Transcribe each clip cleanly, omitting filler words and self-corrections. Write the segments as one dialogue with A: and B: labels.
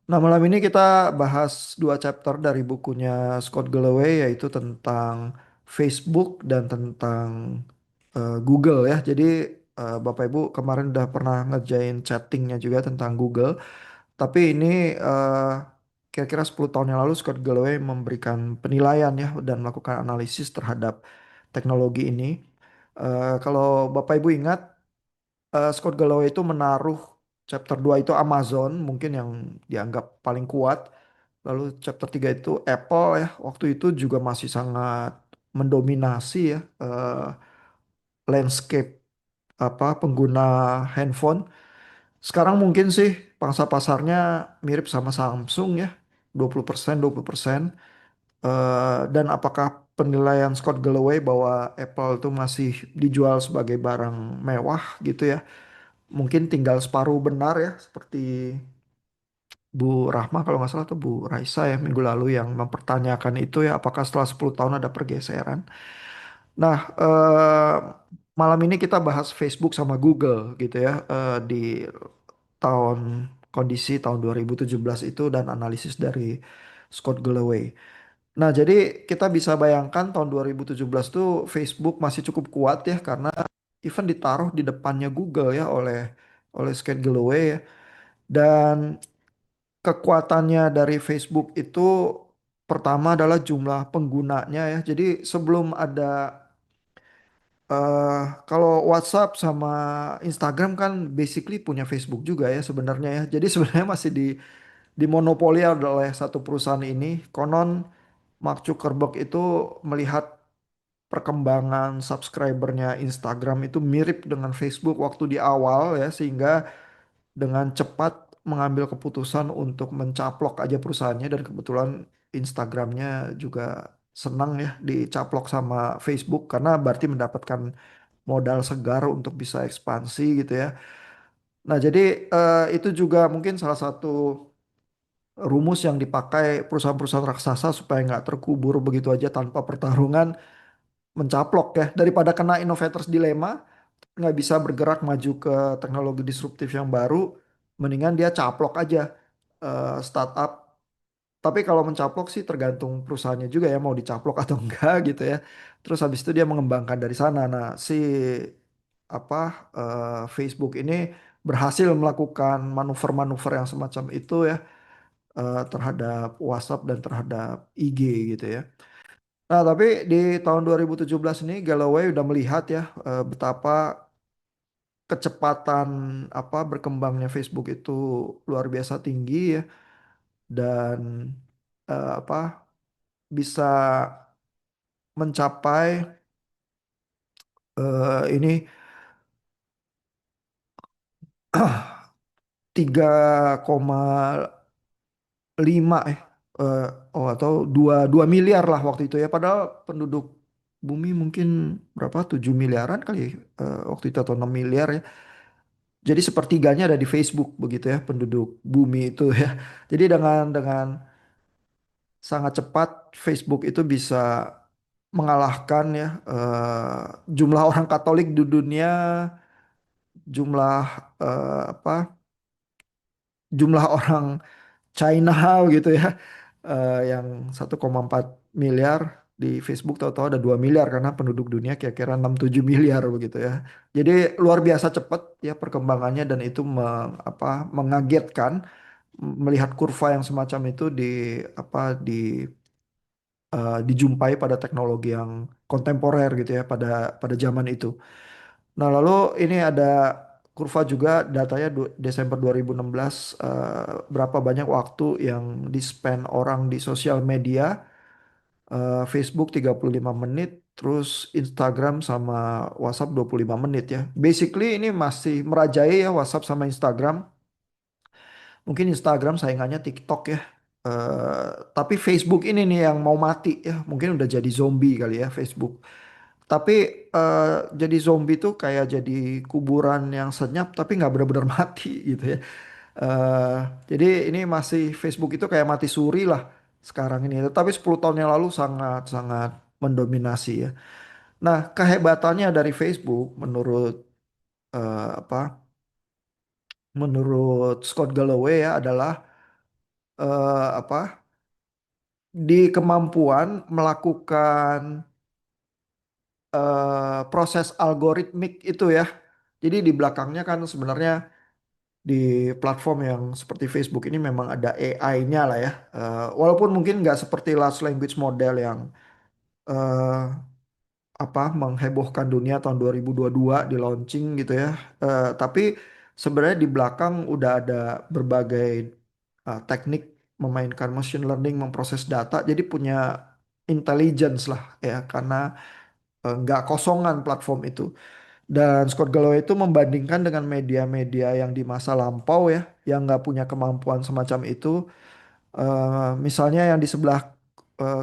A: Nah, malam ini kita bahas dua chapter dari bukunya Scott Galloway, yaitu tentang Facebook dan tentang Google ya. Jadi Bapak Ibu kemarin udah pernah ngerjain chattingnya juga tentang Google. Tapi ini eh, kira-kira 10 tahun yang lalu Scott Galloway memberikan penilaian ya dan melakukan analisis terhadap teknologi ini. Kalau Bapak Ibu ingat, Scott Galloway itu menaruh chapter 2 itu Amazon, mungkin yang dianggap paling kuat. Lalu chapter 3 itu Apple ya. Waktu itu juga masih sangat mendominasi ya landscape apa pengguna handphone. Sekarang mungkin sih pangsa pasarnya mirip sama Samsung ya. 20%, 20%. Dan apakah penilaian Scott Galloway bahwa Apple itu masih dijual sebagai barang mewah gitu ya? Mungkin tinggal separuh benar ya, seperti Bu Rahma kalau nggak salah, atau Bu Raisa ya minggu lalu yang mempertanyakan itu ya, apakah setelah 10 tahun ada pergeseran. Nah, malam ini kita bahas Facebook sama Google gitu ya, di kondisi tahun 2017 itu dan analisis dari Scott Galloway. Nah, jadi kita bisa bayangkan tahun 2017 tuh Facebook masih cukup kuat ya, karena even ditaruh di depannya Google ya oleh Scott Galloway ya. Dan kekuatannya dari Facebook itu pertama adalah jumlah penggunanya ya. Jadi sebelum ada kalau WhatsApp sama Instagram kan basically punya Facebook juga ya sebenarnya ya. Jadi sebenarnya masih dimonopoli oleh satu perusahaan ini. Konon Mark Zuckerberg itu melihat perkembangan subscribernya Instagram itu mirip dengan Facebook waktu di awal ya, sehingga dengan cepat mengambil keputusan untuk mencaplok aja perusahaannya, dan kebetulan Instagramnya juga senang ya dicaplok sama Facebook karena berarti mendapatkan modal segar untuk bisa ekspansi gitu ya. Nah, jadi itu juga mungkin salah satu rumus yang dipakai perusahaan-perusahaan raksasa supaya nggak terkubur begitu aja tanpa pertarungan, mencaplok ya, daripada kena innovators dilema, nggak bisa bergerak maju ke teknologi disruptif yang baru, mendingan dia caplok aja startup. Tapi kalau mencaplok sih tergantung perusahaannya juga ya, mau dicaplok atau enggak gitu ya. Terus habis itu dia mengembangkan dari sana. Nah, si apa Facebook ini berhasil melakukan manuver-manuver yang semacam itu ya, terhadap WhatsApp dan terhadap IG gitu ya. Nah, tapi di tahun 2017 ini Galloway udah melihat ya betapa kecepatan berkembangnya Facebook itu luar biasa tinggi ya, dan apa bisa mencapai ini 3,5 eh, atau 2 miliar lah waktu itu ya, padahal penduduk bumi mungkin berapa, 7 miliaran kali waktu itu, atau 6 miliar ya. Jadi sepertiganya ada di Facebook begitu ya penduduk bumi itu ya. Jadi dengan sangat cepat Facebook itu bisa mengalahkan ya jumlah orang Katolik di dunia, jumlah jumlah orang China gitu ya, yang 1,4 miliar. Di Facebook tahu-tahu ada 2 miliar karena penduduk dunia kira-kira 6-7 miliar begitu ya. Jadi luar biasa cepat ya perkembangannya, dan itu mengagetkan melihat kurva yang semacam itu dijumpai pada teknologi yang kontemporer gitu ya pada pada zaman itu. Nah, lalu ini ada kurva juga datanya Desember 2016, berapa banyak waktu yang di-spend orang di sosial media. Facebook 35 menit, terus Instagram sama WhatsApp 25 menit ya. Basically ini masih merajai ya WhatsApp sama Instagram. Mungkin Instagram saingannya TikTok ya. Tapi Facebook ini nih yang mau mati ya. Mungkin udah jadi zombie kali ya Facebook. Tapi jadi zombie tuh kayak jadi kuburan yang senyap tapi nggak benar-benar mati gitu ya. Eh, jadi ini masih, Facebook itu kayak mati suri lah sekarang ini. Tapi 10 tahun yang lalu sangat-sangat mendominasi ya. Nah, kehebatannya dari Facebook menurut eh, apa? Menurut Scott Galloway ya adalah apa di kemampuan melakukan proses algoritmik itu ya. Jadi di belakangnya kan sebenarnya di platform yang seperti Facebook ini memang ada AI-nya lah ya. Walaupun mungkin nggak seperti large language model yang eh, apa menghebohkan dunia tahun 2022 di launching gitu ya. Tapi sebenarnya di belakang udah ada berbagai teknik memainkan machine learning, memproses data, jadi punya intelligence lah ya karena nggak kosongan platform itu. Dan Scott Galloway itu membandingkan dengan media-media yang di masa lampau ya, yang nggak punya kemampuan semacam itu. Misalnya yang di sebelah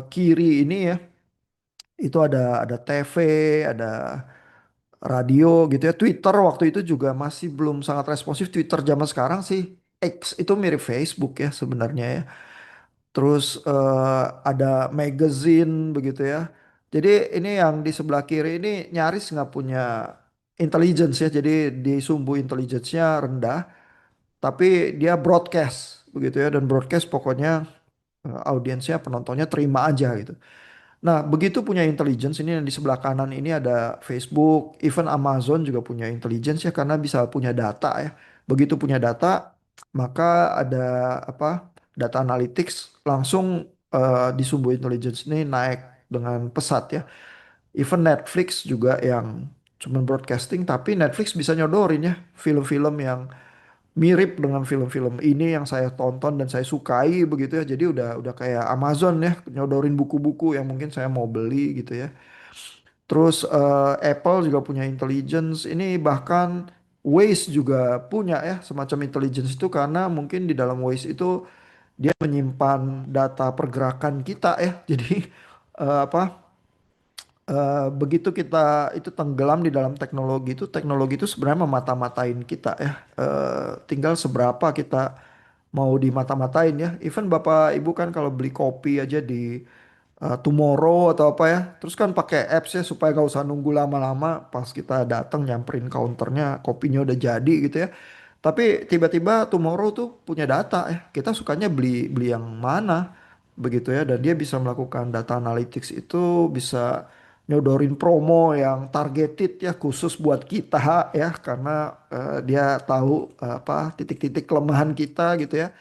A: kiri ini ya, itu ada TV, ada radio gitu ya. Twitter waktu itu juga masih belum sangat responsif. Twitter zaman sekarang sih X itu mirip Facebook ya sebenarnya ya. Terus ada magazine begitu ya. Jadi ini yang di sebelah kiri ini nyaris nggak punya intelligence ya. Jadi di sumbu intelligence-nya rendah, tapi dia broadcast begitu ya. Dan broadcast pokoknya audiensnya penontonnya terima aja gitu. Nah, begitu punya intelligence ini yang di sebelah kanan ini ada Facebook, even Amazon juga punya intelligence ya karena bisa punya data ya. Begitu punya data, maka ada apa? Data analytics langsung di sumbu intelligence ini naik dengan pesat ya. Even Netflix juga yang cuman broadcasting tapi Netflix bisa nyodorin ya film-film yang mirip dengan film-film ini yang saya tonton dan saya sukai begitu ya. Jadi udah kayak Amazon ya nyodorin buku-buku yang mungkin saya mau beli gitu ya. Terus Apple juga punya intelligence. Ini bahkan Waze juga punya ya semacam intelligence itu karena mungkin di dalam Waze itu dia menyimpan data pergerakan kita ya. Jadi apa begitu kita itu tenggelam di dalam teknologi itu sebenarnya memata-matain kita ya. Tinggal seberapa kita mau dimata-matain ya. Even Bapak Ibu kan kalau beli kopi aja di Tomorrow atau apa ya, terus kan pakai apps ya supaya nggak usah nunggu lama-lama. Pas kita datang nyamperin counternya, kopinya udah jadi gitu ya. Tapi tiba-tiba Tomorrow tuh punya data ya. Kita sukanya beli beli yang mana begitu ya. Dan dia bisa melakukan data analytics itu bisa nyodorin promo yang targeted ya khusus buat kita ya karena dia tahu apa titik-titik kelemahan kita gitu ya.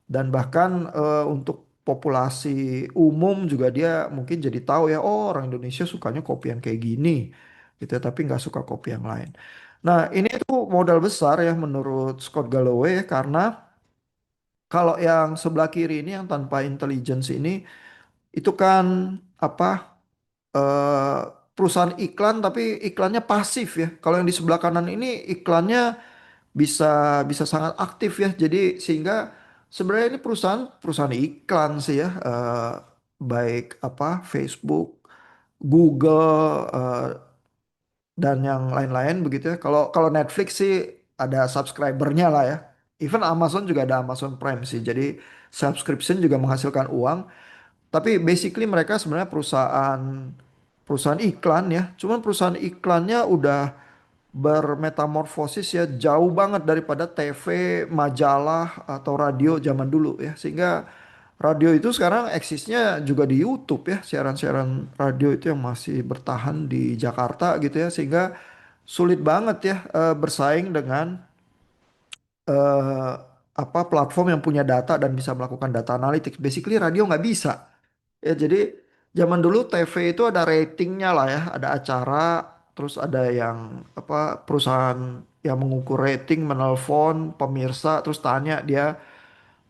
A: Dan bahkan untuk populasi umum juga dia mungkin jadi tahu ya, oh orang Indonesia sukanya kopi yang kayak gini gitu ya, tapi nggak suka kopi yang lain. Nah ini tuh modal besar ya menurut Scott Galloway ya, karena kalau yang sebelah kiri ini yang tanpa intelligence ini itu kan apa eh, perusahaan iklan tapi iklannya pasif ya. Kalau yang di sebelah kanan ini iklannya bisa bisa sangat aktif ya. Jadi sehingga sebenarnya ini perusahaan perusahaan iklan sih ya, baik apa Facebook, Google dan yang lain-lain begitu ya. Kalau kalau Netflix sih ada subscribernya lah ya. Even Amazon juga ada Amazon Prime sih. Jadi subscription juga menghasilkan uang. Tapi basically mereka sebenarnya perusahaan perusahaan iklan ya. Cuman perusahaan iklannya udah bermetamorfosis ya jauh banget daripada TV, majalah atau radio zaman dulu ya. Sehingga radio itu sekarang eksisnya juga di YouTube ya. Siaran-siaran radio itu yang masih bertahan di Jakarta gitu ya. Sehingga sulit banget ya bersaing dengan eh, apa platform yang punya data dan bisa melakukan data analytics. Basically radio nggak bisa. Ya, jadi zaman dulu TV itu ada ratingnya lah ya, ada acara, terus ada yang apa perusahaan yang mengukur rating, menelpon pemirsa, terus tanya dia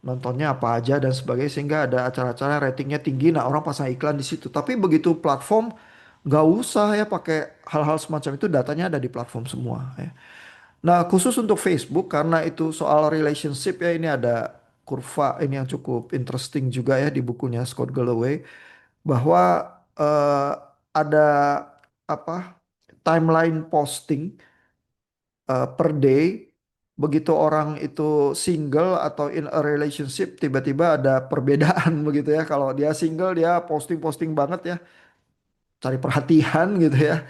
A: nontonnya apa aja dan sebagainya, sehingga ada acara-acara ratingnya tinggi. Nah, orang pasang iklan di situ. Tapi begitu platform nggak usah ya pakai hal-hal semacam itu, datanya ada di platform semua ya. Nah, khusus untuk Facebook karena itu soal relationship ya ini ada kurva ini yang cukup interesting juga ya di bukunya Scott Galloway bahwa ada apa timeline posting per day begitu orang itu single atau in a relationship tiba-tiba ada perbedaan begitu ya kalau dia single dia posting-posting banget ya cari perhatian gitu ya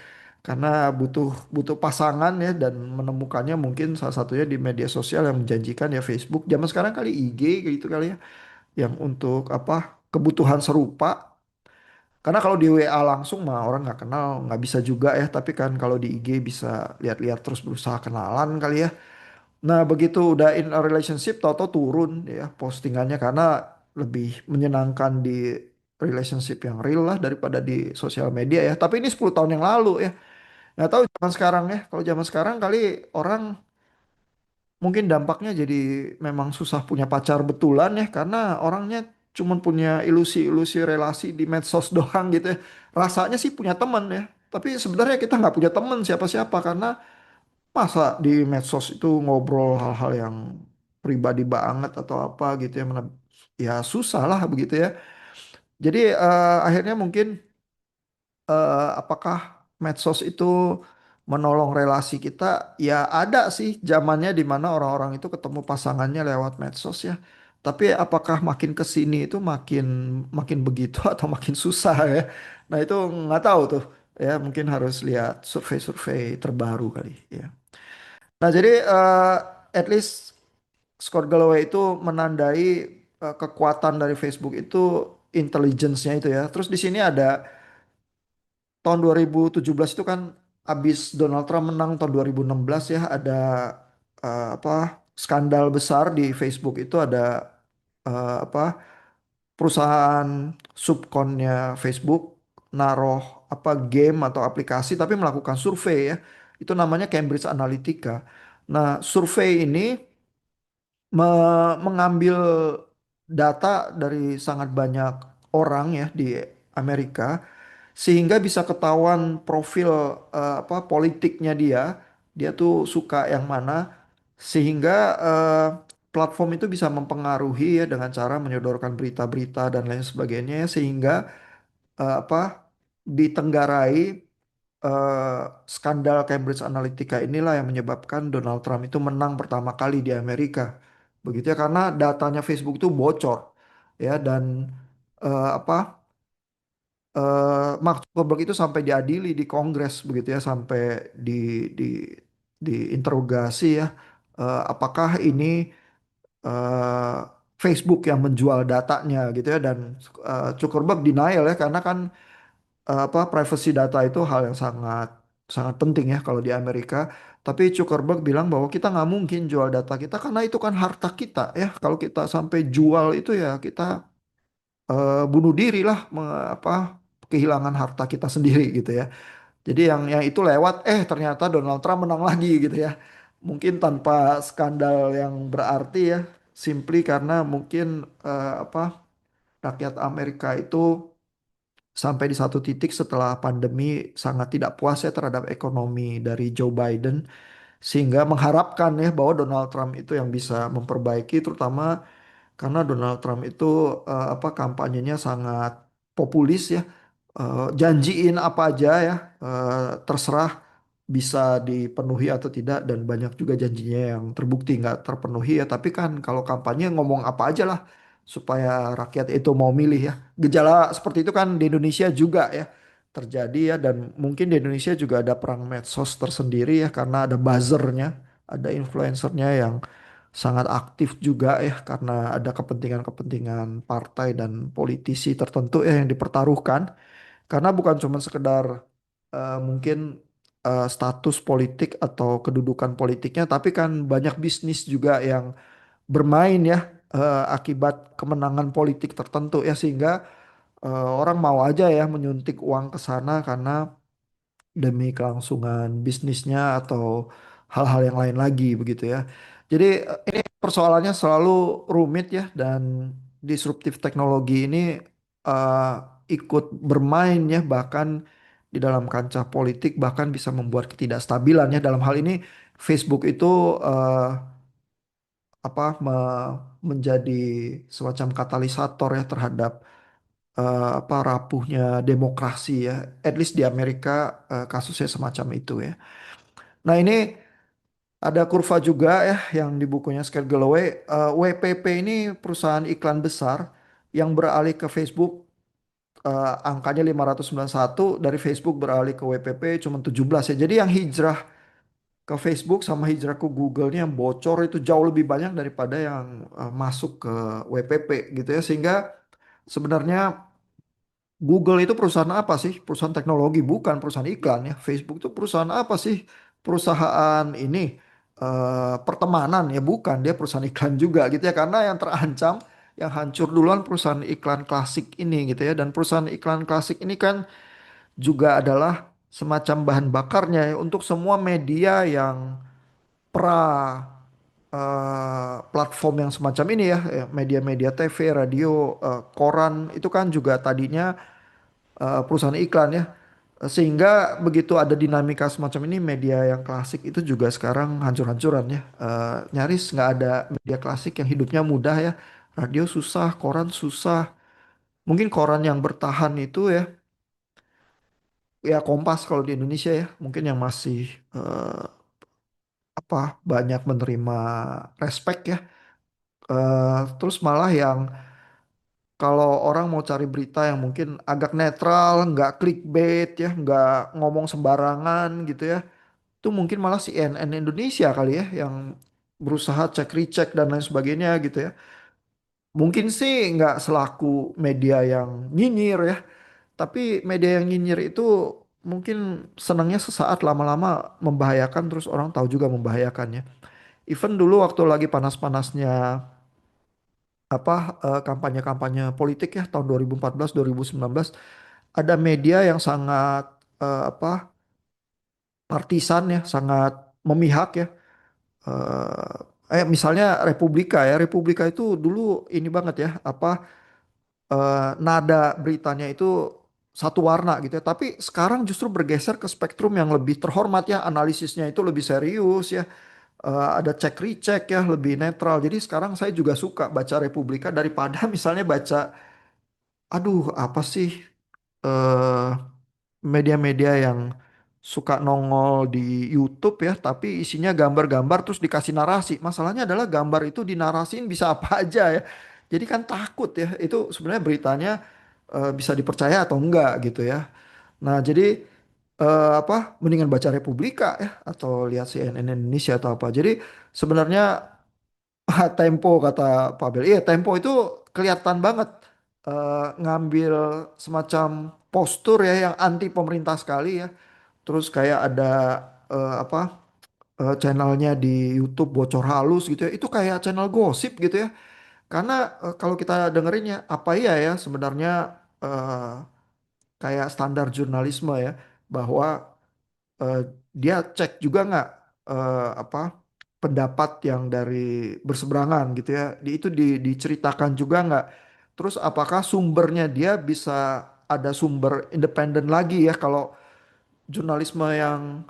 A: karena butuh butuh pasangan ya dan menemukannya mungkin salah satunya di media sosial yang menjanjikan ya Facebook zaman sekarang kali IG gitu kali ya yang untuk apa kebutuhan serupa. Karena kalau di WA langsung mah orang nggak kenal, nggak bisa juga ya. Tapi kan kalau di IG bisa lihat-lihat terus berusaha kenalan kali ya. Nah begitu udah in a relationship, tahu-tahu turun ya postingannya karena lebih menyenangkan di relationship yang real lah daripada di sosial media ya. Tapi ini 10 tahun yang lalu ya. Nggak tahu zaman sekarang ya. Kalau zaman sekarang kali orang mungkin dampaknya jadi memang susah punya pacar betulan ya karena orangnya cuman punya ilusi-ilusi relasi di medsos doang gitu ya. Rasanya sih punya teman ya. Tapi sebenarnya kita nggak punya teman siapa-siapa karena masa di medsos itu ngobrol hal-hal yang pribadi banget atau apa gitu ya. Ya susah lah begitu ya. Jadi akhirnya mungkin apakah medsos itu menolong relasi kita? Ya ada sih zamannya di mana orang-orang itu ketemu pasangannya lewat medsos ya. Tapi apakah makin ke sini itu makin makin begitu atau makin susah ya? Nah itu nggak tahu tuh ya. Mungkin harus lihat survei-survei terbaru kali ya. Nah jadi at least Scott Galloway itu menandai kekuatan dari Facebook itu intelligence-nya itu ya. Terus di sini ada tahun 2017 itu kan abis Donald Trump menang tahun 2016 ya ada apa skandal besar di Facebook itu ada apa perusahaan subkonnya Facebook naruh apa game atau aplikasi tapi melakukan survei ya itu namanya Cambridge Analytica. Nah survei ini mengambil data dari sangat banyak orang ya di Amerika sehingga bisa ketahuan profil apa politiknya dia, dia tuh suka yang mana, sehingga platform itu bisa mempengaruhi ya dengan cara menyodorkan berita-berita dan lain sebagainya, sehingga apa ditenggarai skandal Cambridge Analytica inilah yang menyebabkan Donald Trump itu menang pertama kali di Amerika, begitu ya karena datanya Facebook itu bocor ya dan apa Mark Zuckerberg itu sampai diadili di Kongres begitu ya sampai di di diinterogasi ya apakah ini eh, Facebook yang menjual datanya gitu ya dan Zuckerberg denial ya karena kan apa privacy data itu hal yang sangat sangat penting ya kalau di Amerika tapi Zuckerberg bilang bahwa kita nggak mungkin jual data kita karena itu kan harta kita ya kalau kita sampai jual itu ya kita bunuh diri lah apa kehilangan harta kita sendiri gitu ya. Jadi yang itu lewat ternyata Donald Trump menang lagi gitu ya. Mungkin tanpa skandal yang berarti ya, simply karena mungkin apa rakyat Amerika itu sampai di satu titik setelah pandemi sangat tidak puas ya terhadap ekonomi dari Joe Biden sehingga mengharapkan ya bahwa Donald Trump itu yang bisa memperbaiki terutama karena Donald Trump itu apa kampanyenya sangat populis ya. Janjiin apa aja ya, terserah bisa dipenuhi atau tidak dan banyak juga janjinya yang terbukti nggak terpenuhi ya. Tapi kan kalau kampanye ngomong apa aja lah supaya rakyat itu mau milih ya. Gejala seperti itu kan di Indonesia juga ya terjadi ya dan mungkin di Indonesia juga ada perang medsos tersendiri ya karena ada buzzernya, ada influencernya yang sangat aktif juga ya karena ada kepentingan-kepentingan partai dan politisi tertentu ya yang dipertaruhkan karena bukan cuma sekedar mungkin status politik atau kedudukan politiknya tapi kan banyak bisnis juga yang bermain ya akibat kemenangan politik tertentu ya sehingga orang mau aja ya menyuntik uang ke sana karena demi kelangsungan bisnisnya atau hal-hal yang lain lagi begitu ya. Jadi ini persoalannya selalu rumit ya dan disruptif teknologi ini eh, ikut bermain ya bahkan di dalam kancah politik bahkan bisa membuat ketidakstabilan ya dalam hal ini Facebook itu eh, apa menjadi semacam katalisator ya terhadap apa rapuhnya demokrasi ya. At least di Amerika kasusnya semacam itu ya. Nah ini ada kurva juga ya yang di bukunya Scott Galloway. WPP ini perusahaan iklan besar yang beralih ke Facebook angkanya 591 dari Facebook beralih ke WPP cuma 17 ya. Jadi yang hijrah ke Facebook sama hijrah ke Google-nya yang bocor itu jauh lebih banyak daripada yang masuk ke WPP gitu ya. Sehingga sebenarnya Google itu perusahaan apa sih? Perusahaan teknologi, bukan perusahaan iklan ya. Facebook itu perusahaan apa sih? Perusahaan ini pertemanan ya, bukan, dia perusahaan iklan juga gitu ya. Karena yang terancam, yang hancur duluan perusahaan iklan klasik ini gitu ya. Dan perusahaan iklan klasik ini kan juga adalah semacam bahan bakarnya ya untuk semua media yang pra platform yang semacam ini ya, media-media TV, radio, koran itu kan juga tadinya perusahaan iklan ya. Sehingga begitu ada dinamika semacam ini, media yang klasik itu juga sekarang hancur-hancuran ya. Nyaris nggak ada media klasik yang hidupnya mudah ya. Radio susah, koran susah. Mungkin koran yang bertahan itu ya, ya Kompas kalau di Indonesia ya, mungkin yang masih eh, apa banyak menerima respect ya. Terus malah yang kalau orang mau cari berita yang mungkin agak netral, nggak clickbait ya, nggak ngomong sembarangan gitu ya, itu mungkin malah CNN Indonesia kali ya yang berusaha cek recheck dan lain sebagainya gitu ya. Mungkin sih nggak selaku media yang nyinyir ya, tapi media yang nyinyir itu mungkin senangnya sesaat, lama-lama membahayakan, terus orang tahu juga membahayakannya. Even dulu waktu lagi panas-panasnya apa kampanye-kampanye politik ya tahun 2014 2019, ada media yang sangat apa partisan ya, sangat memihak ya. Misalnya Republika ya, Republika itu dulu ini banget ya, apa nada beritanya itu satu warna gitu ya. Tapi sekarang justru bergeser ke spektrum yang lebih terhormat ya, analisisnya itu lebih serius ya. Ada cek recheck ya, lebih netral. Jadi sekarang saya juga suka baca Republika daripada misalnya baca, aduh apa sih eh media-media yang suka nongol di YouTube ya, tapi isinya gambar-gambar terus dikasih narasi. Masalahnya adalah gambar itu dinarasiin bisa apa aja ya. Jadi kan takut ya, itu sebenarnya beritanya bisa dipercaya atau enggak gitu ya. Nah, jadi apa mendingan baca Republika ya atau lihat CNN Indonesia atau apa. Jadi sebenarnya Tempo kata Pak Bel. Iya, Tempo itu kelihatan banget ngambil semacam postur ya yang anti pemerintah sekali ya. Terus kayak ada apa channelnya di YouTube bocor halus gitu ya. Itu kayak channel gosip gitu ya. Karena kalau kita dengerin ya apa iya ya sebenarnya eh, kayak standar jurnalisme ya bahwa eh, dia cek juga nggak apa pendapat yang dari berseberangan gitu ya. Itu diceritakan juga nggak. Terus apakah sumbernya dia bisa ada sumber independen lagi ya kalau jurnalisme yang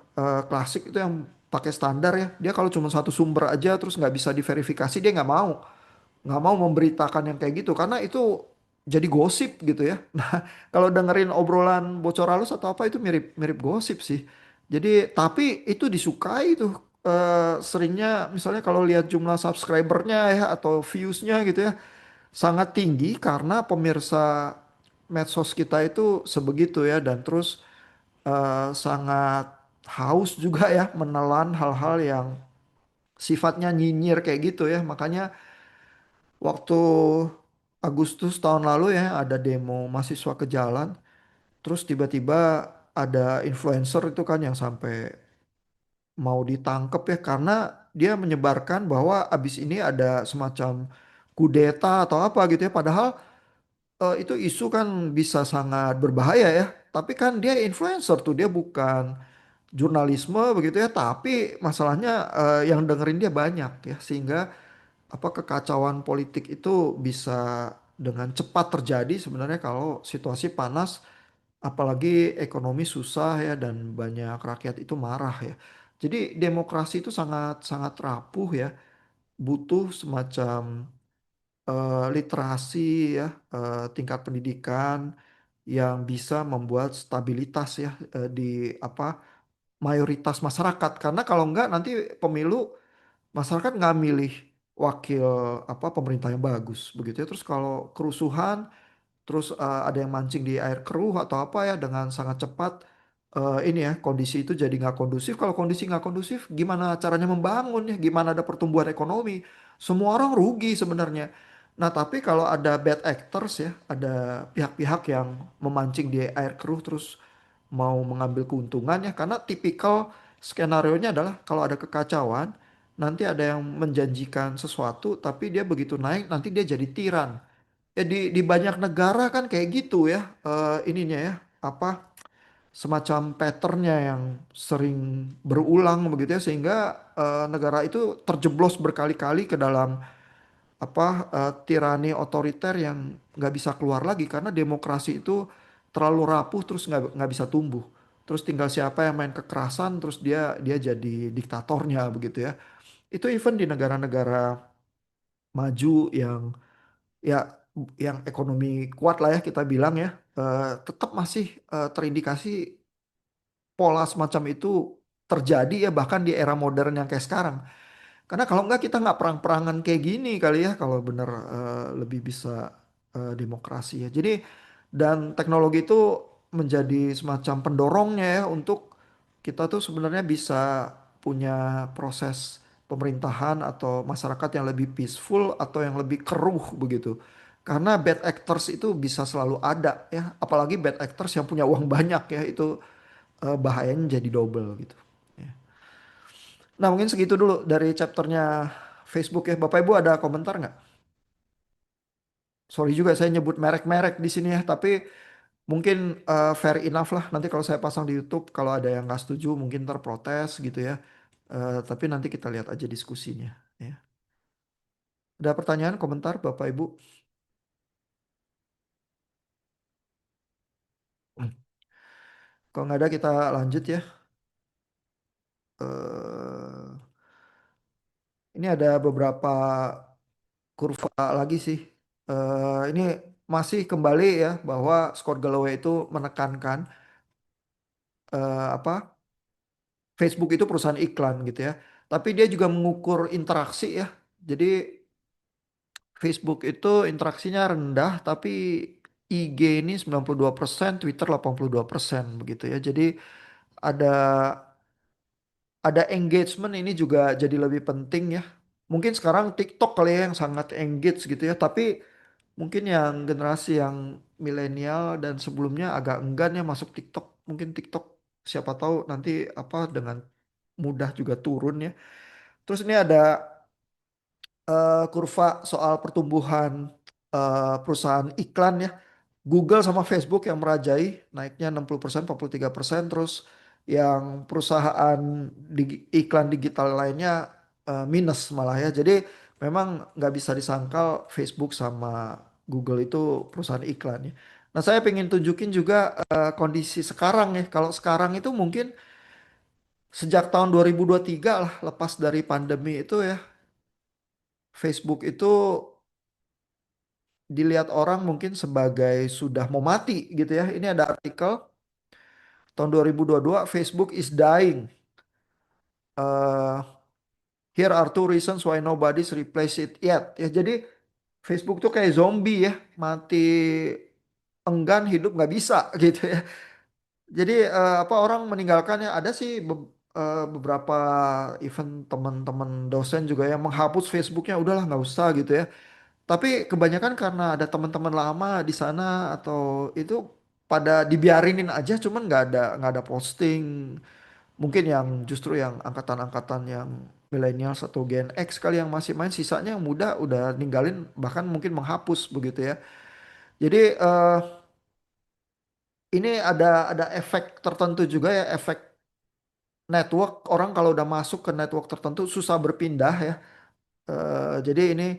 A: klasik itu yang pakai standar ya. Dia kalau cuma satu sumber aja terus nggak bisa diverifikasi dia nggak mau memberitakan yang kayak gitu karena itu jadi gosip gitu ya. Nah, kalau dengerin obrolan bocor halus atau apa itu mirip mirip gosip sih. Jadi tapi itu disukai tuh seringnya misalnya kalau lihat jumlah subscribernya ya atau viewsnya gitu ya sangat tinggi karena pemirsa medsos kita itu sebegitu ya dan terus sangat haus juga ya menelan hal-hal yang sifatnya nyinyir kayak gitu ya. Makanya waktu Agustus tahun lalu ya ada demo mahasiswa ke jalan, terus tiba-tiba ada influencer itu kan yang sampai mau ditangkap ya karena dia menyebarkan bahwa abis ini ada semacam kudeta atau apa gitu ya. Padahal itu isu kan bisa sangat berbahaya ya. Tapi kan dia influencer tuh, dia bukan jurnalisme begitu ya. Tapi masalahnya yang dengerin dia banyak ya, sehingga apa kekacauan politik itu bisa dengan cepat terjadi sebenarnya kalau situasi panas, apalagi ekonomi susah ya dan banyak rakyat itu marah ya. Jadi demokrasi itu sangat sangat rapuh ya, butuh semacam literasi ya, tingkat pendidikan yang bisa membuat stabilitas ya di apa mayoritas masyarakat. Karena kalau enggak nanti pemilu masyarakat nggak milih wakil apa pemerintah yang bagus begitu ya. Terus kalau kerusuhan, terus ada yang mancing di air keruh atau apa ya dengan sangat cepat ini ya kondisi itu jadi nggak kondusif. Kalau kondisi nggak kondusif, gimana caranya membangun ya? Gimana ada pertumbuhan ekonomi? Semua orang rugi sebenarnya. Nah, tapi kalau ada bad actors ya, ada pihak-pihak yang memancing di air keruh terus mau mengambil keuntungan ya, karena tipikal skenario-nya adalah kalau ada kekacauan, nanti ada yang menjanjikan sesuatu, tapi dia begitu naik, nanti dia jadi tiran. Ya di banyak negara kan kayak gitu ya, ininya ya, apa semacam patternnya yang sering berulang begitu ya sehingga negara itu terjeblos berkali-kali ke dalam apa tirani otoriter yang nggak bisa keluar lagi karena demokrasi itu terlalu rapuh terus nggak bisa tumbuh terus tinggal siapa yang main kekerasan terus dia jadi diktatornya begitu ya itu even di negara-negara maju ya yang ekonomi kuat lah ya kita bilang ya tetap masih terindikasi pola semacam itu terjadi ya bahkan di era modern yang kayak sekarang. Karena kalau enggak kita nggak perang-perangan kayak gini kali ya kalau bener lebih bisa demokrasi ya. Jadi dan teknologi itu menjadi semacam pendorongnya ya untuk kita tuh sebenarnya bisa punya proses pemerintahan atau masyarakat yang lebih peaceful atau yang lebih keruh begitu. Karena bad actors itu bisa selalu ada ya, apalagi bad actors yang punya uang banyak ya itu bahayanya jadi double gitu. Ya. Nah mungkin segitu dulu dari chapternya Facebook ya. Bapak Ibu ada komentar nggak? Sorry juga saya nyebut merek-merek di sini ya, tapi mungkin fair enough lah. Nanti kalau saya pasang di YouTube, kalau ada yang nggak setuju mungkin terprotes gitu ya. Tapi nanti kita lihat aja diskusinya. Ya. Ada pertanyaan, komentar Bapak Ibu? Hmm. Kalau nggak ada kita lanjut ya. Eh, ini ada beberapa kurva lagi sih. Ini masih kembali ya bahwa Scott Galloway itu menekankan apa Facebook itu perusahaan iklan gitu ya. Tapi dia juga mengukur interaksi ya. Jadi Facebook itu interaksinya rendah tapi IG ini 92%, Twitter 82% begitu ya. Jadi ada ada engagement ini juga jadi lebih penting ya. Mungkin sekarang TikTok kali ya yang sangat engage gitu ya. Tapi mungkin yang generasi yang milenial dan sebelumnya agak enggan ya masuk TikTok. Mungkin TikTok siapa tahu nanti apa dengan mudah juga turun ya. Terus ini ada kurva soal pertumbuhan perusahaan iklan ya. Google sama Facebook yang merajai naiknya 60%, 43%. Terus yang perusahaan iklan digital lainnya minus malah ya. Jadi memang nggak bisa disangkal Facebook sama Google itu perusahaan iklan ya. Nah saya pengen tunjukin juga kondisi sekarang ya. Kalau sekarang itu mungkin sejak tahun 2023 lah lepas dari pandemi itu ya. Facebook itu dilihat orang mungkin sebagai sudah mau mati gitu ya. Ini ada artikel tahun 2022 Facebook is dying. Uh, Here are two reasons why nobody's replaced it yet. Ya jadi Facebook tuh kayak zombie ya, mati enggan hidup nggak bisa gitu ya. Jadi apa orang meninggalkannya ada sih beberapa event teman-teman dosen juga yang menghapus Facebooknya udahlah nggak usah gitu ya. Tapi kebanyakan karena ada teman-teman lama di sana atau itu pada dibiarinin aja, cuman nggak ada posting. Mungkin yang justru yang angkatan-angkatan yang millennials atau Gen X kali yang masih main, sisanya yang muda udah ninggalin bahkan mungkin menghapus begitu ya. Jadi ini ada efek tertentu juga ya, efek network orang kalau udah masuk ke network tertentu susah berpindah ya. Jadi ini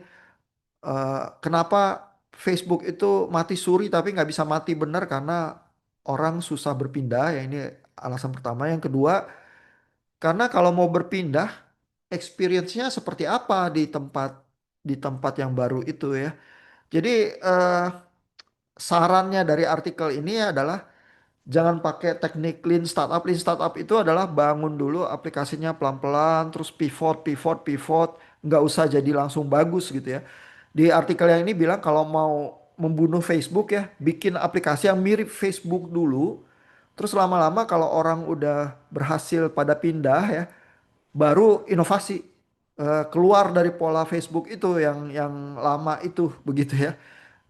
A: kenapa Facebook itu mati suri tapi nggak bisa mati benar karena orang susah berpindah ya ini alasan pertama. Yang kedua, karena kalau mau berpindah experience-nya seperti apa di tempat yang baru itu ya. Jadi sarannya dari artikel ini adalah jangan pakai teknik lean startup. Lean startup itu adalah bangun dulu aplikasinya pelan-pelan, terus pivot, pivot, pivot, nggak usah jadi langsung bagus gitu ya. Di artikel yang ini bilang kalau mau membunuh Facebook ya, bikin aplikasi yang mirip Facebook dulu, Terus lama-lama kalau orang udah berhasil pada pindah ya, baru inovasi keluar dari pola Facebook itu yang lama itu begitu ya.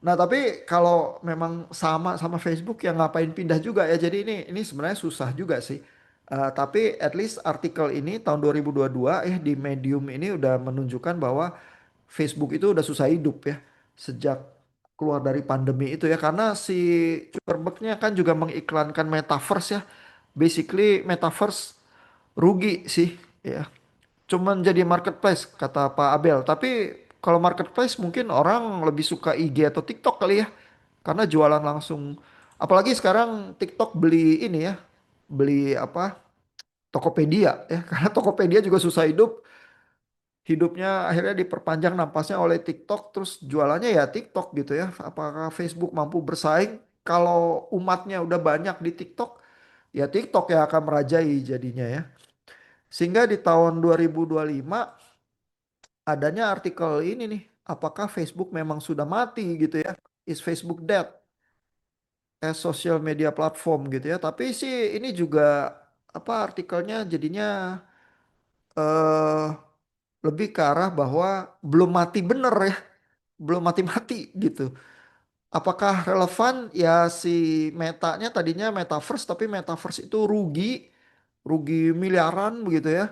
A: Nah, tapi kalau memang sama sama Facebook ya ngapain pindah juga ya. Jadi ini sebenarnya susah juga sih. Tapi at least artikel ini tahun 2022 di Medium ini udah menunjukkan bahwa Facebook itu udah susah hidup ya sejak keluar dari pandemi itu ya karena si Zuckerberg-nya kan juga mengiklankan metaverse ya. Basically metaverse rugi sih ya. Cuman jadi marketplace kata Pak Abel. Tapi kalau marketplace mungkin orang lebih suka IG atau TikTok kali ya. Karena jualan langsung. Apalagi sekarang TikTok beli ini ya. Beli apa? Tokopedia ya. Karena Tokopedia juga susah hidup. Hidupnya akhirnya diperpanjang napasnya oleh TikTok. Terus jualannya ya TikTok gitu ya. Apakah Facebook mampu bersaing? Kalau umatnya udah banyak di TikTok, ya TikTok yang akan merajai jadinya ya. Sehingga di tahun 2025 adanya artikel ini nih, apakah Facebook memang sudah mati gitu ya? Is Facebook dead as social media platform gitu ya? Tapi sih ini juga apa artikelnya jadinya eh lebih ke arah bahwa belum mati bener ya, belum mati-mati gitu. Apakah relevan ya si metanya tadinya metaverse tapi metaverse itu rugi, rugi miliaran begitu ya.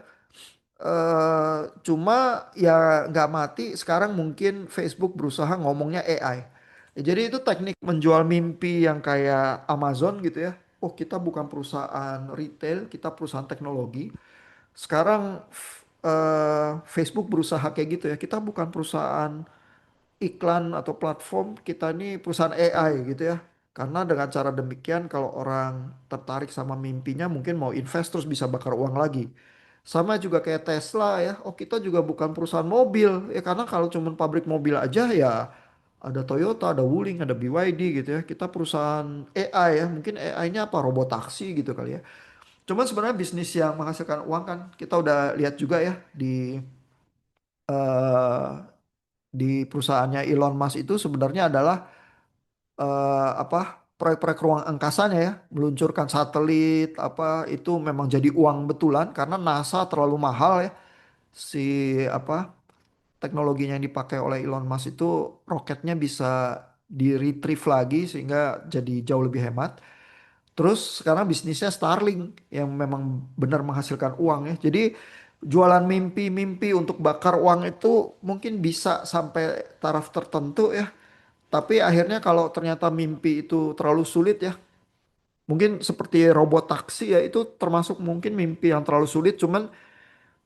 A: Cuma ya nggak mati. Sekarang mungkin Facebook berusaha ngomongnya AI. Ya, jadi itu teknik menjual mimpi yang kayak Amazon gitu ya. Oh kita bukan perusahaan retail, kita perusahaan teknologi. Sekarang Facebook berusaha kayak gitu ya. Kita bukan perusahaan iklan atau platform, kita ini perusahaan AI gitu ya. Karena dengan cara demikian kalau orang tertarik sama mimpinya mungkin mau invest terus bisa bakar uang lagi. Sama juga kayak Tesla ya. Oh kita juga bukan perusahaan mobil ya karena kalau cuman pabrik mobil aja ya ada Toyota, ada Wuling, ada BYD gitu ya. Kita perusahaan AI ya. Mungkin AI-nya apa? Robot taksi gitu kali ya. Cuman sebenarnya bisnis yang menghasilkan uang kan kita udah lihat juga ya eh, di perusahaannya Elon Musk itu sebenarnya adalah apa proyek-proyek ruang angkasanya ya, meluncurkan satelit apa itu memang jadi uang betulan karena NASA terlalu mahal ya si apa teknologinya yang dipakai oleh Elon Musk itu roketnya bisa di retrieve lagi sehingga jadi jauh lebih hemat. Terus sekarang bisnisnya Starlink yang memang benar menghasilkan uang ya. Jadi jualan mimpi-mimpi untuk bakar uang itu mungkin bisa sampai taraf tertentu ya. Tapi akhirnya kalau ternyata mimpi itu terlalu sulit ya. Mungkin seperti robot taksi ya itu termasuk mungkin mimpi yang terlalu sulit. Cuman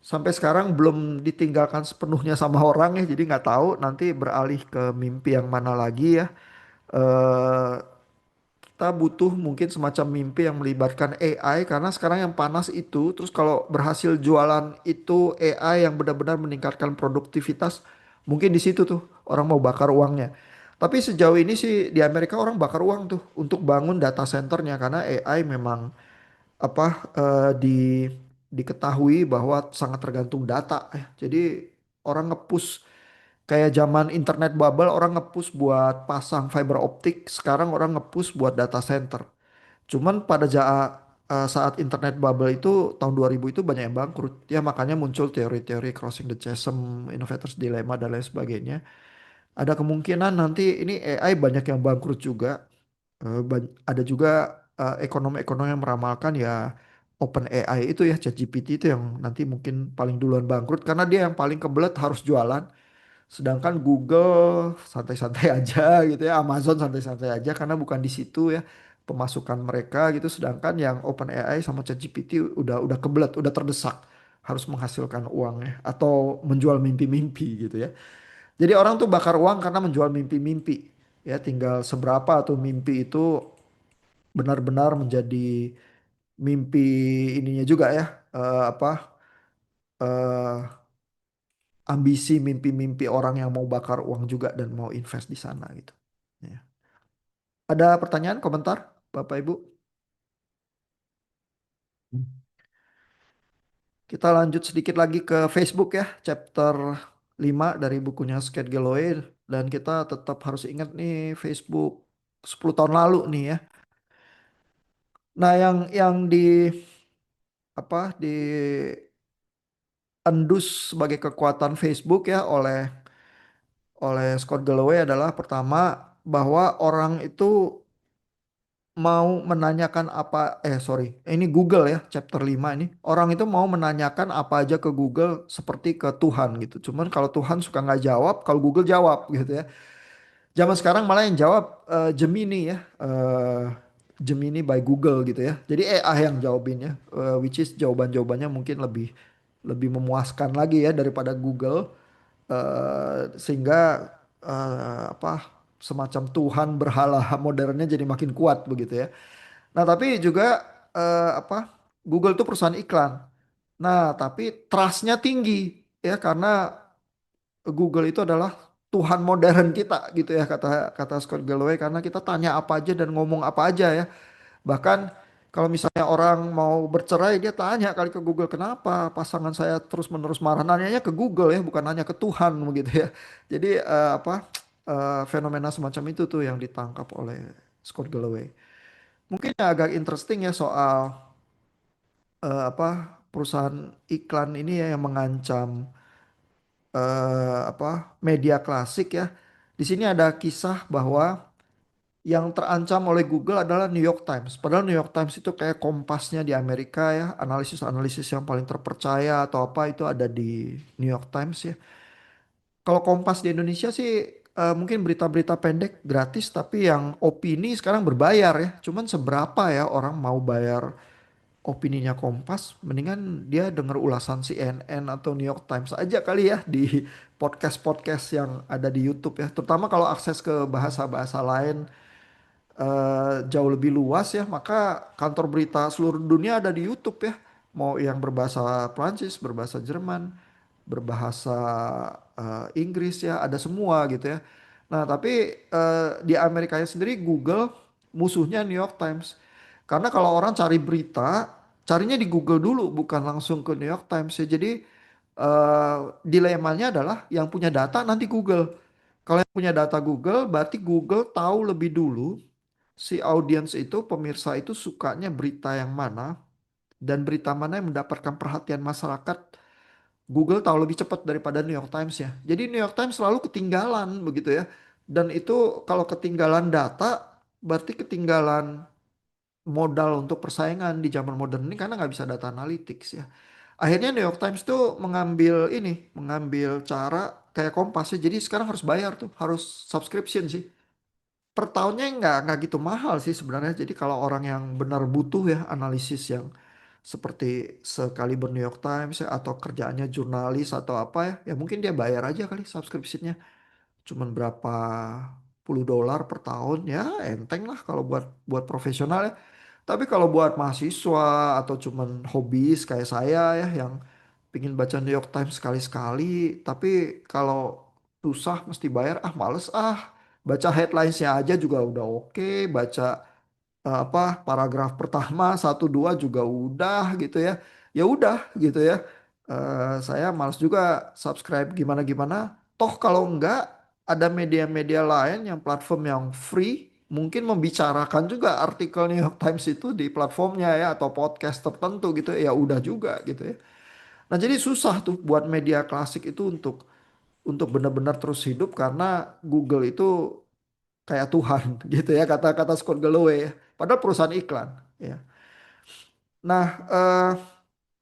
A: sampai sekarang belum ditinggalkan sepenuhnya sama orang ya. Jadi nggak tahu nanti beralih ke mimpi yang mana lagi ya. Eh kita butuh mungkin semacam mimpi yang melibatkan AI karena sekarang yang panas itu terus kalau berhasil jualan itu AI yang benar-benar meningkatkan produktivitas mungkin di situ tuh orang mau bakar uangnya. Tapi sejauh ini sih di Amerika orang bakar uang tuh untuk bangun data centernya karena AI memang apa diketahui bahwa sangat tergantung data ya. Jadi orang ngepush kayak zaman internet bubble orang ngepush buat pasang fiber optik, sekarang orang ngepush buat data center. Cuman pada saat internet bubble itu tahun 2000 itu banyak yang bangkrut. Ya makanya muncul teori-teori crossing the chasm, innovators dilemma dan lain sebagainya. Ada kemungkinan nanti ini AI banyak yang bangkrut juga. Ada juga ekonomi-ekonomi yang meramalkan ya Open AI itu ya ChatGPT itu yang nanti mungkin paling duluan bangkrut karena dia yang paling kebelet harus jualan. Sedangkan Google santai-santai aja gitu ya, Amazon santai-santai aja karena bukan di situ ya pemasukan mereka gitu. Sedangkan yang OpenAI sama ChatGPT udah kebelet, udah terdesak harus menghasilkan uang ya atau menjual mimpi-mimpi gitu ya. Jadi orang tuh bakar uang karena menjual mimpi-mimpi. Ya tinggal seberapa tuh mimpi itu benar-benar menjadi mimpi ininya juga ya apa eh, ambisi mimpi-mimpi orang yang mau bakar uang juga dan mau invest di sana gitu. Ya. Ada pertanyaan, komentar, Bapak Ibu? Hmm. Kita lanjut sedikit lagi ke Facebook ya, chapter 5 dari bukunya Scott Galloway dan kita tetap harus ingat nih Facebook 10 tahun lalu nih ya. Nah, yang di apa di endus sebagai kekuatan Facebook ya oleh Scott Galloway adalah pertama bahwa orang itu mau menanyakan apa sorry ini Google ya chapter 5 ini orang itu mau menanyakan apa aja ke Google seperti ke Tuhan gitu cuman kalau Tuhan suka nggak jawab kalau Google jawab gitu ya zaman sekarang malah yang jawab Gemini ya Gemini by Google gitu ya jadi AI yang jawabinnya which is jawaban-jawabannya mungkin lebih lebih memuaskan lagi ya daripada Google sehingga apa semacam Tuhan berhala modernnya jadi makin kuat begitu ya. Nah, tapi juga apa? Google itu perusahaan iklan. Nah, tapi trustnya tinggi ya karena Google itu adalah Tuhan modern kita gitu ya kata kata Scott Galloway karena kita tanya apa aja dan ngomong apa aja ya. Bahkan kalau misalnya orang mau bercerai dia tanya kali ke Google kenapa pasangan saya terus-menerus marah nanyanya ke Google ya bukan nanya ke Tuhan begitu ya. Jadi apa fenomena semacam itu tuh yang ditangkap oleh Scott Galloway. Mungkin yang agak interesting ya soal apa perusahaan iklan ini ya yang mengancam apa media klasik ya. Di sini ada kisah bahwa yang terancam oleh Google adalah New York Times. Padahal New York Times itu kayak kompasnya di Amerika ya, analisis-analisis yang paling terpercaya atau apa itu ada di New York Times ya. Kalau Kompas di Indonesia sih mungkin berita-berita pendek gratis, tapi yang opini sekarang berbayar ya. Cuman seberapa ya orang mau bayar opininya Kompas, mendingan dia denger ulasan CNN atau New York Times aja kali ya di podcast-podcast yang ada di YouTube ya. Terutama kalau akses ke bahasa-bahasa lain jauh lebih luas ya, maka kantor berita seluruh dunia ada di YouTube ya. Mau yang berbahasa Prancis, berbahasa Jerman, berbahasa Inggris ya, ada semua gitu ya. Nah, tapi di Amerika sendiri Google musuhnya New York Times. Karena kalau orang cari berita, carinya di Google dulu, bukan langsung ke New York Times ya. Jadi dilemanya adalah yang punya data nanti Google. Kalau yang punya data Google, berarti Google tahu lebih dulu si audiens itu, pemirsa itu sukanya berita yang mana dan berita mana yang mendapatkan perhatian masyarakat. Google tahu lebih cepat daripada New York Times ya. Jadi New York Times selalu ketinggalan begitu ya. Dan itu kalau ketinggalan data berarti ketinggalan modal untuk persaingan di zaman modern ini karena nggak bisa data analytics ya. Akhirnya New York Times tuh mengambil cara kayak Kompas ya. Jadi sekarang harus bayar tuh, harus subscription sih per tahunnya nggak gitu mahal sih sebenarnya. Jadi kalau orang yang benar butuh ya analisis yang seperti sekaliber New York Times ya, atau kerjaannya jurnalis atau apa ya, ya mungkin dia bayar aja kali subscriptionnya. Cuman berapa puluh dolar per tahun ya enteng lah kalau buat buat profesional ya. Tapi kalau buat mahasiswa atau cuman hobis kayak saya ya yang pingin baca New York Times sekali-sekali, tapi kalau susah mesti bayar, ah males ah. Baca headlinesnya aja juga udah oke, baca apa paragraf pertama satu dua juga udah gitu ya. Ya udah gitu ya. Saya males juga subscribe gimana-gimana. Toh kalau enggak ada media-media lain yang platform yang free mungkin membicarakan juga artikel New York Times itu di platformnya ya atau podcast tertentu gitu ya udah juga gitu ya. Nah jadi susah tuh buat media klasik itu untuk benar-benar terus hidup karena Google itu kayak Tuhan gitu ya kata-kata Scott Galloway ya. Padahal perusahaan iklan ya. Nah,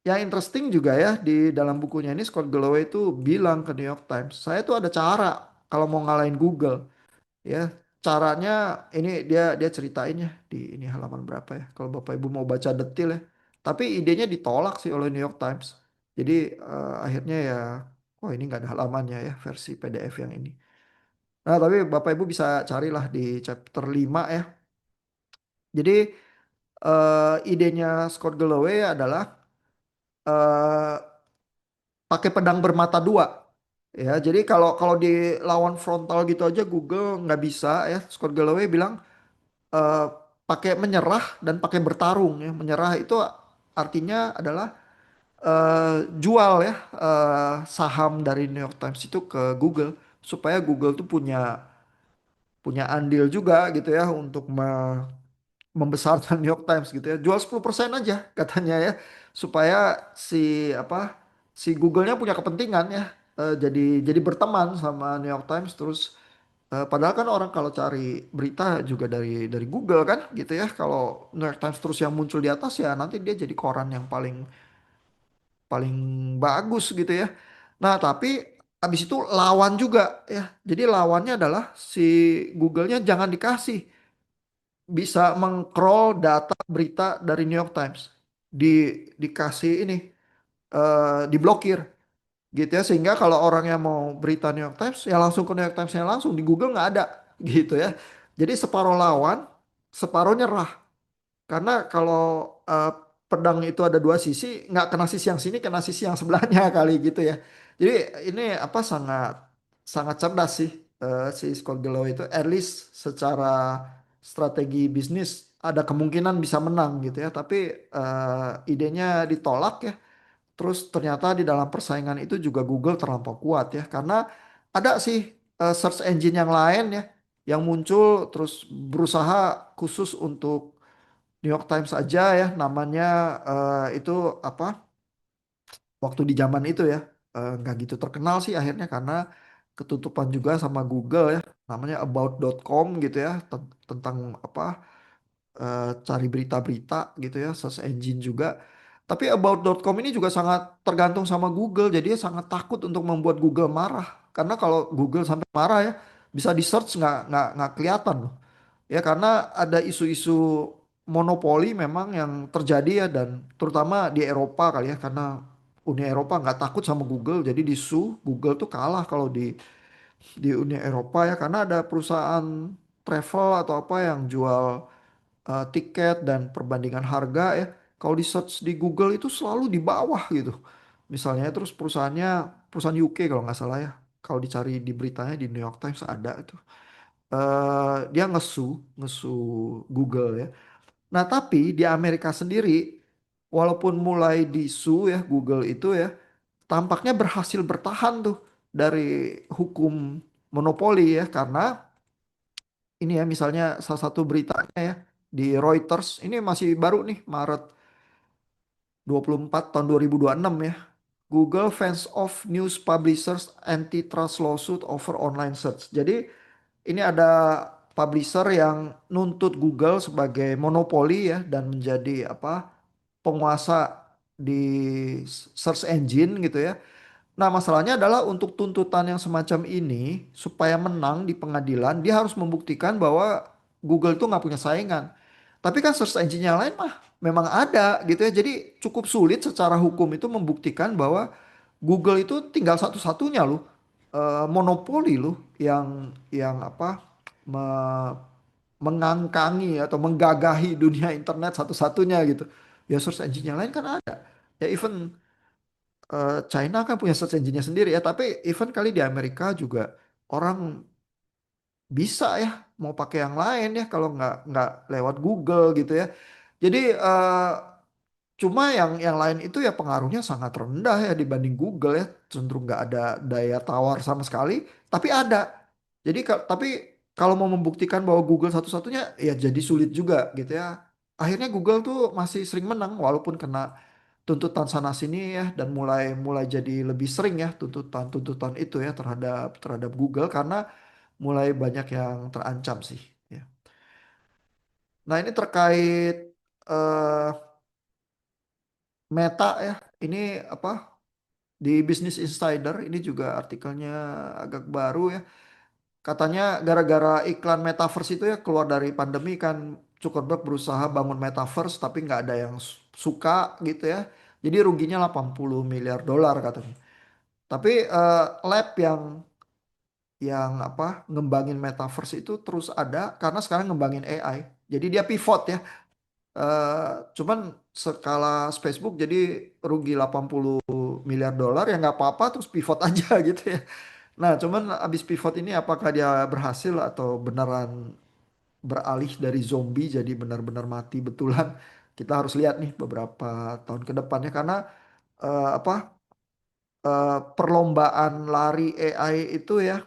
A: yang interesting juga ya di dalam bukunya ini Scott Galloway itu bilang ke New York Times, saya tuh ada cara kalau mau ngalahin Google ya. Caranya ini dia ceritain ya di ini halaman berapa ya. Kalau Bapak Ibu mau baca detail ya. Tapi idenya ditolak sih oleh New York Times. Jadi akhirnya ya, oh ini nggak ada halamannya ya versi PDF yang ini. Nah, tapi Bapak Ibu bisa carilah di chapter 5 ya. Jadi idenya Scott Galloway adalah eh, pakai pedang bermata dua. Ya, jadi kalau kalau dilawan frontal gitu aja Google nggak bisa ya. Scott Galloway bilang eh, pakai menyerah dan pakai bertarung ya. Menyerah itu artinya adalah jual ya saham dari New York Times itu ke Google supaya Google tuh punya punya andil juga gitu ya untuk membesarkan New York Times gitu ya. Jual 10% aja katanya ya. Supaya si apa si Google-nya punya kepentingan ya. Jadi berteman sama New York Times terus padahal kan orang kalau cari berita juga dari Google kan gitu ya. Kalau New York Times terus yang muncul di atas ya nanti dia jadi koran yang paling paling bagus gitu ya. Nah, tapi habis itu lawan juga ya. Jadi lawannya adalah si Google-nya jangan dikasih bisa mengcrawl data berita dari New York Times. Dikasih ini diblokir gitu ya sehingga kalau orang yang mau berita New York Times ya langsung ke New York Times-nya langsung di Google nggak ada gitu ya. Jadi separuh lawan, separuh nyerah. Karena kalau eh, pedang itu ada dua sisi, nggak kena sisi yang sini, kena sisi yang sebelahnya kali gitu ya. Jadi ini apa sangat sangat cerdas sih si Scott Galloway itu. At least secara strategi bisnis ada kemungkinan bisa menang gitu ya. Tapi idenya ditolak ya. Terus ternyata di dalam persaingan itu juga Google terlampau kuat ya. Karena ada sih search engine yang lain ya yang muncul terus berusaha khusus untuk New York Times aja ya namanya itu apa waktu di zaman itu ya nggak gitu terkenal sih akhirnya karena ketutupan juga sama Google ya namanya about.com gitu ya tentang apa cari berita-berita gitu ya search engine juga tapi about.com ini juga sangat tergantung sama Google jadi dia sangat takut untuk membuat Google marah karena kalau Google sampai marah ya bisa di search nggak kelihatan loh. Ya karena ada isu-isu monopoli memang yang terjadi ya dan terutama di Eropa kali ya karena Uni Eropa nggak takut sama Google jadi di sue Google tuh kalah kalau di Uni Eropa ya karena ada perusahaan travel atau apa yang jual tiket dan perbandingan harga ya kalau di search di Google itu selalu di bawah gitu misalnya terus perusahaan UK kalau nggak salah ya kalau dicari di beritanya di New York Times ada itu dia ngesu Google ya. Nah, tapi di Amerika sendiri, walaupun mulai disu ya Google itu ya, tampaknya berhasil bertahan tuh dari hukum monopoli ya, karena ini ya misalnya salah satu beritanya ya di Reuters, ini masih baru nih Maret 24 tahun 2026 ya. Google fans off news publishers antitrust lawsuit over online search. Jadi ini ada publisher yang nuntut Google sebagai monopoli ya dan menjadi apa penguasa di search engine gitu ya. Nah, masalahnya adalah untuk tuntutan yang semacam ini supaya menang di pengadilan, dia harus membuktikan bahwa Google itu nggak punya saingan. Tapi kan search engine yang lain mah memang ada gitu ya. Jadi cukup sulit secara hukum itu membuktikan bahwa Google itu tinggal satu-satunya loh monopoli loh yang apa me- mengangkangi atau menggagahi dunia internet satu-satunya gitu. Ya search engine yang lain kan ada. Ya even China kan punya search engine-nya sendiri ya, tapi even kali di Amerika juga orang bisa ya mau pakai yang lain ya kalau nggak lewat Google gitu ya. Jadi cuma yang lain itu ya pengaruhnya sangat rendah ya dibanding Google ya, cenderung nggak ada daya tawar sama sekali, tapi ada. Jadi tapi kalau mau membuktikan bahwa Google satu-satunya ya jadi sulit juga gitu ya. Akhirnya Google tuh masih sering menang walaupun kena tuntutan sana sini ya dan mulai mulai jadi lebih sering ya tuntutan-tuntutan itu ya terhadap terhadap Google karena mulai banyak yang terancam sih ya. Nah, ini terkait eh, Meta ya. Ini apa di Business Insider ini juga artikelnya agak baru ya. Katanya gara-gara iklan metaverse itu ya keluar dari pandemi kan Zuckerberg berusaha bangun metaverse tapi nggak ada yang suka gitu ya. Jadi ruginya 80 miliar dolar katanya. Tapi lab yang apa ngembangin metaverse itu terus ada karena sekarang ngembangin AI. Jadi dia pivot ya. Cuman skala Facebook jadi rugi 80 miliar dolar ya nggak apa-apa terus pivot aja gitu ya. Nah, cuman abis pivot ini apakah dia berhasil atau beneran beralih dari zombie jadi benar-benar mati betulan? Kita harus lihat nih beberapa tahun ke depannya karena apa perlombaan lari AI itu ya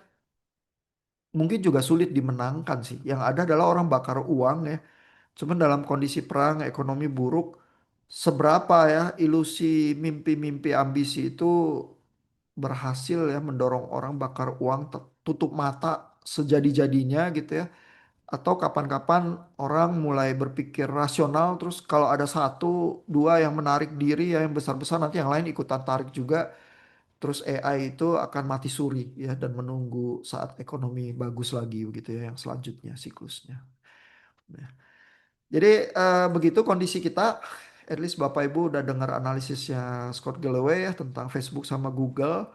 A: mungkin juga sulit dimenangkan sih. Yang ada adalah orang bakar uang ya Cuman dalam kondisi perang, ekonomi buruk, seberapa ya ilusi mimpi-mimpi ambisi itu berhasil ya mendorong orang bakar uang, tutup mata sejadi-jadinya gitu ya. Atau kapan-kapan orang mulai berpikir rasional, terus kalau ada satu, dua yang menarik diri ya yang besar-besar, nanti yang lain ikutan tarik juga. Terus AI itu akan mati suri ya dan menunggu saat ekonomi bagus lagi begitu ya yang selanjutnya siklusnya. Nah, jadi begitu kondisi kita. At least Bapak Ibu udah dengar analisisnya Scott Galloway ya tentang Facebook sama Google.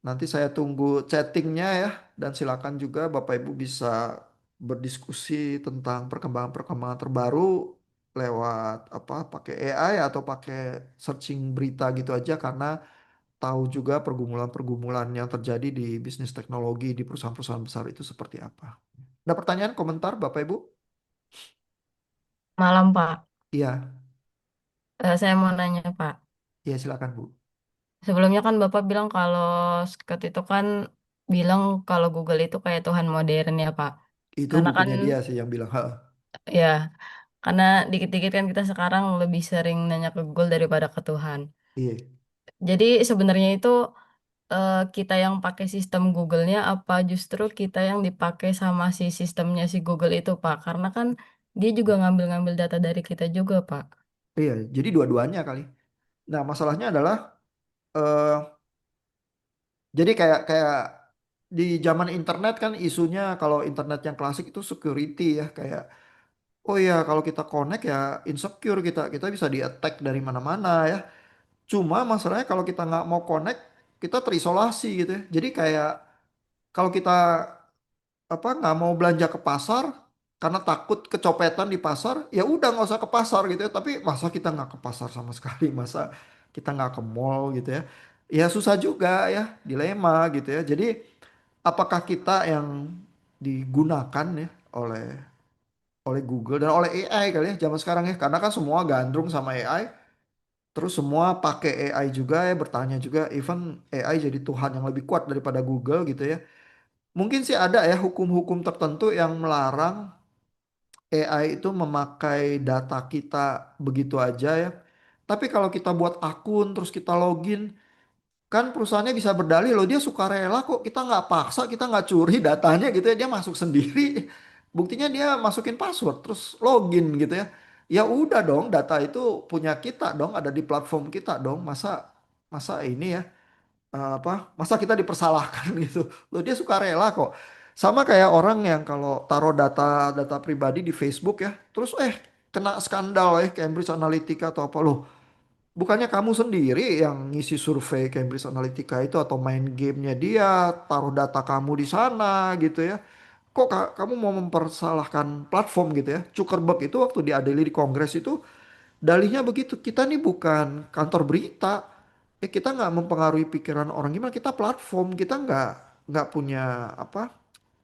A: Nanti saya tunggu chattingnya ya dan silakan juga Bapak Ibu bisa berdiskusi tentang perkembangan-perkembangan terbaru lewat apa pakai AI atau pakai searching berita gitu aja karena tahu juga pergumulan-pergumulan yang terjadi di bisnis teknologi di perusahaan-perusahaan besar itu seperti apa. Ada pertanyaan, komentar Bapak Ibu?
B: Malam, Pak.
A: Iya,
B: Saya mau nanya, Pak.
A: iya silakan Bu.
B: Sebelumnya kan Bapak bilang kalau Scott itu kan bilang kalau Google itu kayak Tuhan modern ya, Pak.
A: Itu
B: Karena kan
A: bukunya dia sih yang bilang. "Ha,
B: ya, karena dikit-dikit kan kita sekarang lebih sering nanya ke Google daripada ke Tuhan.
A: iya,
B: Jadi sebenarnya itu kita yang pakai sistem Google-nya apa justru kita yang dipakai sama si sistemnya si Google itu, Pak? Karena kan dia juga ngambil-ngambil data dari kita juga, Pak.
A: iya. Jadi dua-duanya kali. Nah, masalahnya adalah eh, jadi kayak kayak di zaman internet kan isunya kalau internet yang klasik itu security ya kayak oh ya kalau kita connect ya insecure kita bisa di attack dari mana-mana ya. Cuma masalahnya kalau kita nggak mau connect kita terisolasi gitu ya. Jadi kayak kalau kita apa nggak mau belanja ke pasar karena takut kecopetan di pasar ya udah nggak usah ke pasar gitu ya. Tapi masa kita nggak ke pasar sama sekali, masa kita nggak ke mall gitu ya. Ya susah juga ya, dilema gitu ya. Jadi apakah kita yang digunakan ya oleh oleh Google dan oleh AI kali ya zaman sekarang ya, karena kan semua gandrung sama AI, terus semua pakai AI juga ya, bertanya juga, even AI jadi Tuhan yang lebih kuat daripada Google gitu ya. Mungkin sih ada ya hukum-hukum tertentu yang melarang AI itu memakai data kita begitu aja ya. Tapi kalau kita buat akun terus kita login, kan perusahaannya bisa berdalih loh dia suka rela kok kita nggak paksa kita nggak curi datanya gitu ya dia masuk sendiri. Buktinya dia masukin password terus login gitu ya. Ya udah dong data itu punya kita dong ada di platform kita dong masa masa ini ya masa kita dipersalahkan gitu loh dia suka rela kok sama kayak orang yang kalau taruh data-data pribadi di Facebook ya terus kena skandal ya Cambridge Analytica atau apa loh bukannya kamu sendiri yang ngisi survei Cambridge Analytica itu atau main gamenya dia taruh data kamu di sana gitu ya kok kamu mau mempersalahkan platform gitu ya Zuckerberg itu waktu diadili di Kongres itu dalihnya begitu, kita nih bukan kantor berita. Kita nggak mempengaruhi pikiran orang gimana. Kita platform, kita nggak punya apa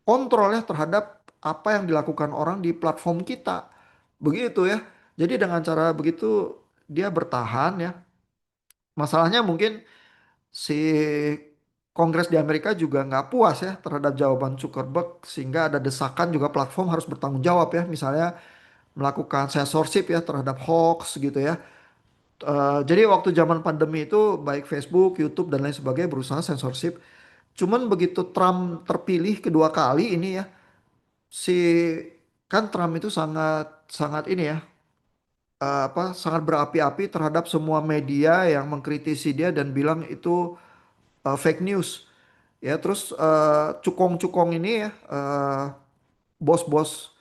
A: kontrol ya terhadap apa yang dilakukan orang di platform kita. Begitu ya. Jadi dengan cara begitu dia bertahan ya. Masalahnya mungkin si Kongres di Amerika juga nggak puas ya terhadap jawaban Zuckerberg sehingga ada desakan juga platform harus bertanggung jawab ya. Misalnya melakukan censorship ya terhadap hoax gitu ya. Jadi waktu zaman pandemi itu baik Facebook, YouTube dan lain sebagainya berusaha sensorship. Cuman begitu Trump terpilih kedua kali ini ya, si kan Trump itu sangat sangat ini ya, sangat berapi-api terhadap semua media yang mengkritisi dia dan bilang itu fake news. Ya terus cukong-cukong ini ya, bos-bos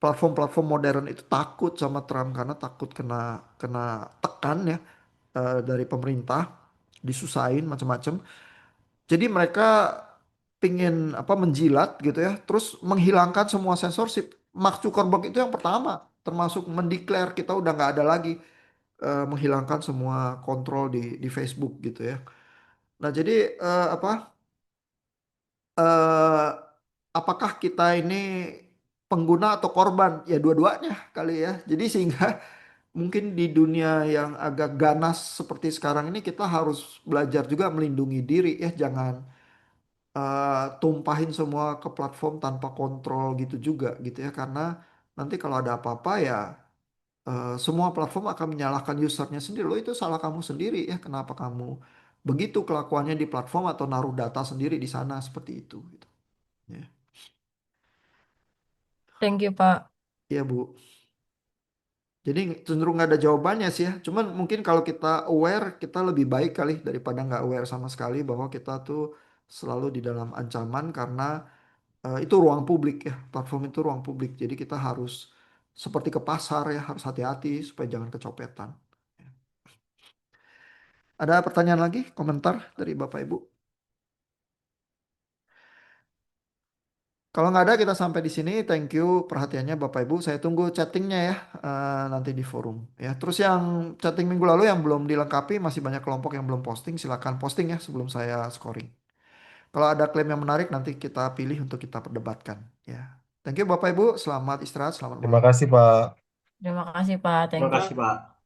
A: platform-platform modern itu takut sama Trump karena takut kena kena tekan ya dari pemerintah, disusahin macam-macam. Jadi mereka pingin apa menjilat gitu ya, terus menghilangkan semua sensorship. Mark Zuckerberg itu yang pertama, termasuk mendeklar kita udah nggak ada lagi menghilangkan semua kontrol di Facebook gitu ya. Nah jadi eh, apakah kita ini pengguna atau korban? Ya dua-duanya kali ya. Jadi sehingga mungkin di dunia yang agak ganas seperti sekarang ini kita harus belajar juga melindungi diri ya, jangan tumpahin semua ke platform tanpa kontrol gitu juga gitu ya karena nanti kalau ada apa-apa ya semua platform akan menyalahkan usernya sendiri. Lo itu salah kamu sendiri ya. Kenapa kamu begitu kelakuannya di platform atau naruh data sendiri di sana seperti itu. Gitu. Ya.
B: Thank you, Pak.
A: Iya Bu. Jadi cenderung nggak ada jawabannya sih ya. Cuman mungkin kalau kita aware, kita lebih baik kali daripada nggak aware sama sekali bahwa kita tuh selalu di dalam ancaman karena itu ruang publik ya. Platform itu ruang publik. Jadi kita harus seperti ke pasar ya, harus hati-hati supaya jangan kecopetan. Ada pertanyaan lagi, komentar dari Bapak Ibu? Kalau nggak ada kita sampai di sini. Thank you perhatiannya Bapak Ibu. Saya tunggu chattingnya ya nanti di forum ya. Terus yang chatting minggu lalu yang belum dilengkapi masih banyak kelompok yang belum posting. Silakan posting ya sebelum saya scoring. Kalau ada klaim yang menarik nanti kita pilih untuk kita perdebatkan ya. Thank you Bapak Ibu. Selamat istirahat. Selamat
C: Terima
A: malam.
C: kasih, Pak.
B: Terima kasih, Pak.
D: Terima
B: Thank
D: kasih,
B: you.
D: Pak.